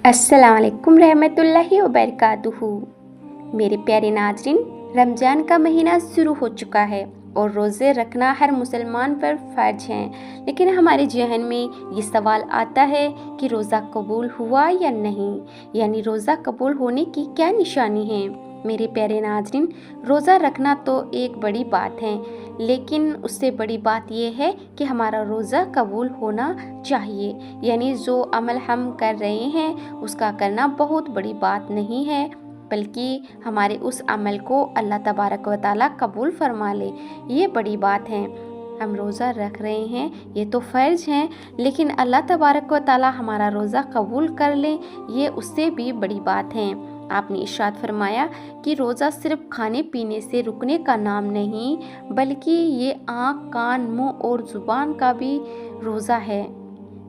अस्सलाम वालेकुम रहमतुल्लाहि व बरकातुहू। मेरे प्यारे नाज़रीन, रमज़ान का महीना शुरू हो चुका है और रोज़े रखना हर मुसलमान पर फ़र्ज है। लेकिन हमारे जहन में ये सवाल आता है कि रोज़ा कबूल हुआ या नहीं, यानी रोज़ा कबूल होने की क्या निशानी है। मेरे प्यारे नाज़रीन, रोज़ा रखना तो एक बड़ी बात है, लेकिन उससे बड़ी बात यह है कि हमारा रोज़ा कबूल होना चाहिए। यानी जो अमल हम कर रहे हैं उसका करना बहुत बड़ी बात नहीं है, बल्कि हमारे उस अमल को अल्लाह तबारक व तआला कबूल फरमा ले, ये बड़ी बात है। हम रोज़ा रख रहे हैं, ये तो फ़र्ज़ है, लेकिन अल्लाह तबारक व तआला हमारा रोज़ा कबूल कर ले, ये उससे भी बड़ी बात है। आपने इरशाद फरमाया कि रोज़ा सिर्फ़ खाने पीने से रुकने का नाम नहीं, बल्कि ये आँख, कान, मुँह और ज़ुबान का भी रोज़ा है।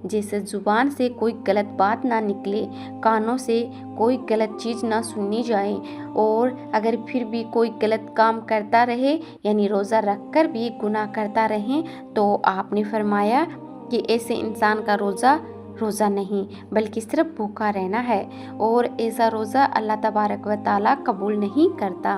जैसे ज़ुबान से कोई गलत बात ना निकले, कानों से कोई गलत चीज़ ना सुननी जाए, और अगर फिर भी कोई गलत काम करता रहे, यानी रोज़ा रख कर भी गुनाह करता रहे, तो आपने फरमाया कि ऐसे इंसान का रोज़ा नहीं, बल्कि सिर्फ भूखा रहना है, और ऐसा रोज़ा अल्लाह तबारक व तआला कबूल नहीं करता।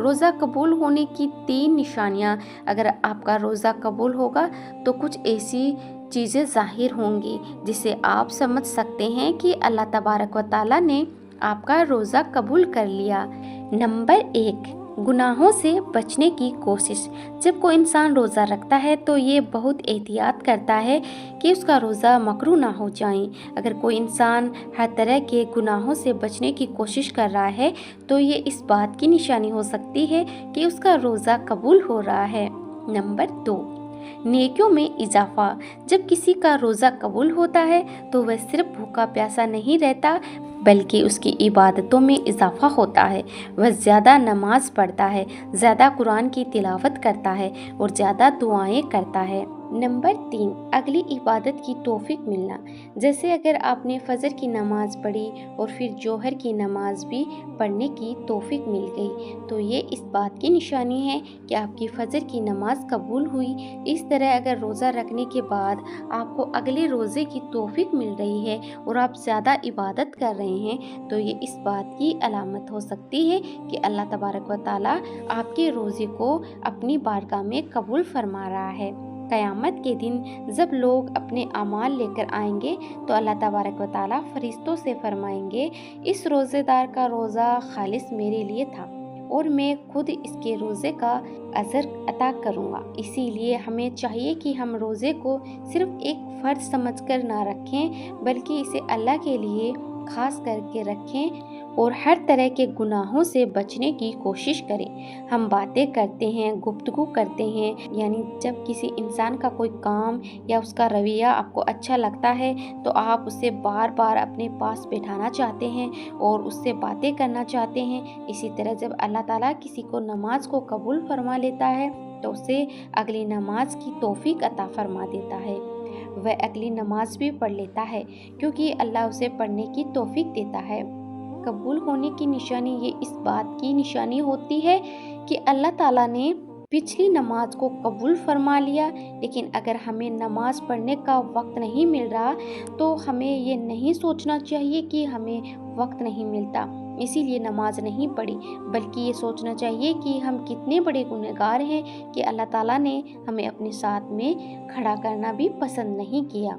रोज़ा कबूल होने की 3 निशानियाँ। अगर आपका रोज़ा कबूल होगा तो कुछ ऐसी चीज़ें ज़ाहिर होंगी जिससे आप समझ सकते हैं कि अल्लाह तबारक व तआला ने आपका रोज़ा कबूल कर लिया। नंबर 1, गुनाहों से बचने की कोशिश। जब कोई इंसान रोज़ा रखता है तो ये बहुत एहतियात करता है कि उसका रोज़ा मकरूह ना हो जाए। अगर कोई इंसान हर तरह के गुनाहों से बचने की कोशिश कर रहा है तो ये इस बात की निशानी हो सकती है कि उसका रोज़ा कबूल हो रहा है। नंबर 2, नेकियों में इजाफ़ा। जब किसी का रोज़ा कबूल होता है तो वह सिर्फ भूखा प्यासा नहीं रहता, बल्कि उसकी इबादतों में इजाफ़ा होता है। वह ज़्यादा नमाज पढ़ता है, ज़्यादा कुरान की तिलावत करता है और ज़्यादा दुआएं करता है। नंबर 3, अगली इबादत की तौफीक मिलना। जैसे अगर आपने फ़जर की नमाज़ पढ़ी और फिर जोहर की नमाज़ भी पढ़ने की तौफीक मिल गई, तो ये इस बात की निशानी है कि आपकी फ़जर की नमाज़ कबूल हुई। इस तरह अगर रोज़ा रखने के बाद आपको अगले रोज़े की तौफीक मिल रही है और आप ज़्यादा इबादत कर रहे हैं, तो ये इस बात की अलामत हो सकती है कि अल्लाह तबारक व तआला आपके रोज़े को अपनी बारगाह में कबूल फरमा रहा है। क़यामत के दिन जब लोग अपने अमाल लेकर आएंगे तो अल्लाह तबारक व तआला फरिश्तों से फरमाएंगे, इस रोज़ेदार का रोज़ा खालिस मेरे लिए था और मैं खुद इसके रोज़े का अजर अता करूँगा। इसीलिए हमें चाहिए कि हम रोज़े को सिर्फ एक फ़र्ज समझकर ना रखें, बल्कि इसे अल्लाह के लिए खास करके रखें और हर तरह के गुनाहों से बचने की कोशिश करें। हम बातें करते हैं, गुफ्तगू करते हैं, यानी जब किसी इंसान का कोई काम या उसका रवैया आपको अच्छा लगता है तो आप उसे बार बार अपने पास बैठाना चाहते हैं और उससे बातें करना चाहते हैं। इसी तरह जब अल्लाह ताला किसी को नमाज को कबूल फरमा लेता है तो उसे अगली नमाज की तौफीक अता फरमा देता है। वह अगली नमाज भी पढ़ लेता है क्योंकि अल्लाह उसे पढ़ने की तौफीक देता है। कबूल होने की निशानी ये इस बात की निशानी होती है कि अल्लाह ताला ने पिछली नमाज को कबूल फरमा लिया। लेकिन अगर हमें नमाज पढ़ने का वक्त नहीं मिल रहा तो हमें ये नहीं सोचना चाहिए कि हमें वक्त नहीं मिलता इसीलिए नमाज नहीं पढ़ी, बल्कि ये सोचना चाहिए कि हम कितने बड़े गुनहगार हैं कि अल्लाह ताला ने हमें अपने साथ में खड़ा करना भी पसंद नहीं किया।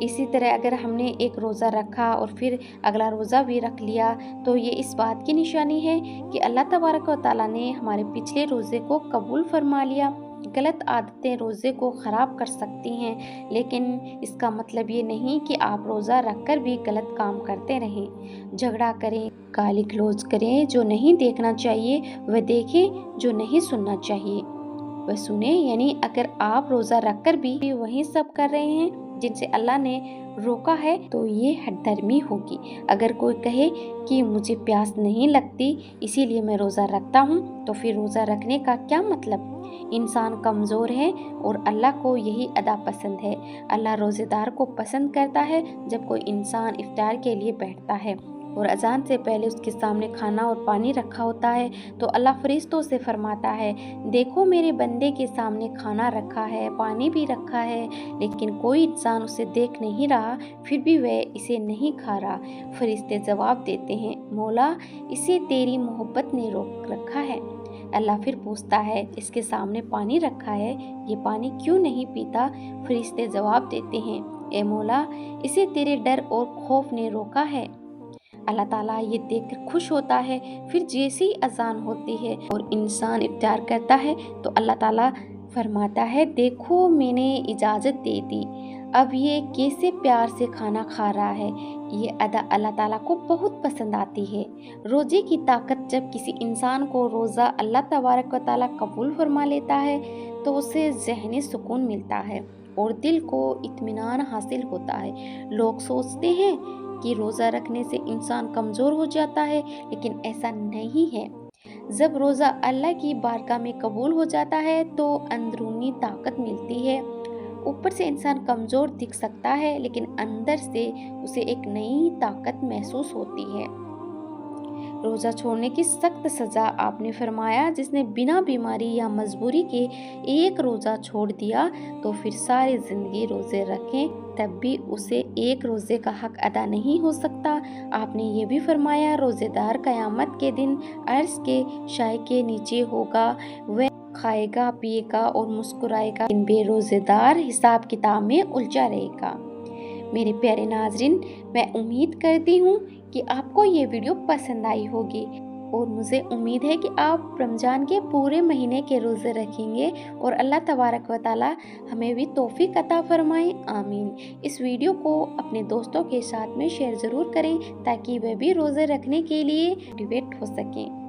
इसी तरह अगर हमने एक रोज़ा रखा और फिर अगला रोज़ा भी रख लिया तो ये इस बात की निशानी है कि अल्लाह तबारक व तआला ने हमारे पिछले रोज़े को कबूल फरमा लिया। गलत आदतें रोज़े को ख़राब कर सकती हैं, लेकिन इसका मतलब ये नहीं कि आप रोज़ा रख कर भी गलत काम करते रहें। झगड़ा करें, गाली गलौज करें, जो नहीं देखना चाहिए वह देखें, जो नहीं सुनना चाहिए वह सुने। यानी अगर आप रोज़ा रख कर भी वही सब कर रहे हैं जिनसे अल्लाह ने रोका है तो ये हठधर्मी होगी। अगर कोई कहे कि मुझे प्यास नहीं लगती इसीलिए मैं रोज़ा रखता हूँ, तो फिर रोज़ा रखने का क्या मतलब। इंसान कमज़ोर है और अल्लाह को यही अदा पसंद है। अल्लाह रोज़ेदार को पसंद करता है जब कोई इंसान इफ्तार के लिए बैठता है اور اذان سے پہلے اس کے سامنے کھانا اور پانی رکھا ہوتا ہے تو اللہ فرشتوں سے فرماتا ہے دیکھو میرے بندے کے سامنے کھانا رکھا ہے، پانی بھی رکھا ہے، لیکن کوئی انسان اسے دیکھ نہیں رہا، پھر بھی وہ اسے نہیں کھا رہا۔ فرشتے جواب دیتے ہیں مولا اسے تیری محبت نے روک رکھا ہے۔ اللہ پھر پوچھتا ہے اس کے سامنے پانی رکھا ہے، یہ پانی کیوں نہیں پیتا؟ فرشتے جواب دیتے ہیں اے مولا اسے تیرے ڈر اور خوف نے روکا ہے۔ اللہ تعالیٰ یہ دیکھ کر خوش ہوتا ہے۔ پھر جیسی اذان ہوتی ہے اور انسان افطار کرتا ہے تو اللہ تعالیٰ فرماتا ہے دیکھو میں نے اجازت دے دی، اب یہ کیسے پیار سے کھانا کھا رہا ہے۔ یہ ادا اللہ تعالیٰ کو بہت پسند آتی ہے۔ روزے کی طاقت جب کسی انسان کو روزہ اللہ تبارک و تعالیٰ قبول فرما لیتا ہے تو اسے ذہنی سکون ملتا ہے اور دل کو اطمینان حاصل ہوتا ہے۔ لوگ سوچتے ہیں کہ روزہ رکھنے سے انسان کمزور ہو جاتا ہے، لیکن ایسا نہیں ہے۔ جب روزہ اللہ کی بارگاہ میں قبول ہو جاتا ہے تو اندرونی طاقت ملتی ہے۔ اوپر سے انسان کمزور دکھ سکتا ہے لیکن اندر سے اسے ایک نئی طاقت محسوس ہوتی ہے۔ روزہ چھوڑنے کی سخت سزا آپ نے فرمایا جس نے بنا بیماری یا مجبوری کے ایک روزہ چھوڑ دیا تو پھر ساری زندگی روزے رکھیں تب بھی اسے ایک روزے کا حق ادا نہیں ہو سکتا۔ آپ نے یہ بھی فرمایا روزے دار قیامت کے دن عرش کے سائے کے نیچے ہوگا، وہ کھائے گا پیے گا اور مسکرائے گا، لیکن بے روزے دار حساب کتاب میں الجھا رہے گا۔ میرے پیارے ناظرین، میں امید کرتی ہوں کہ آپ کو یہ ویڈیو پسند آئی ہوگی اور مجھے امید ہے کہ آپ رمضان کے پورے مہینے کے روزے رکھیں گے اور اللہ تبارک و تعالی ہمیں بھی توفیق عطا فرمائیں، آمین۔ اس ویڈیو کو اپنے دوستوں کے ساتھ میں شیئر ضرور کریں تاکہ وہ بھی روزے رکھنے کے لیے موٹیویٹ ہو سکیں۔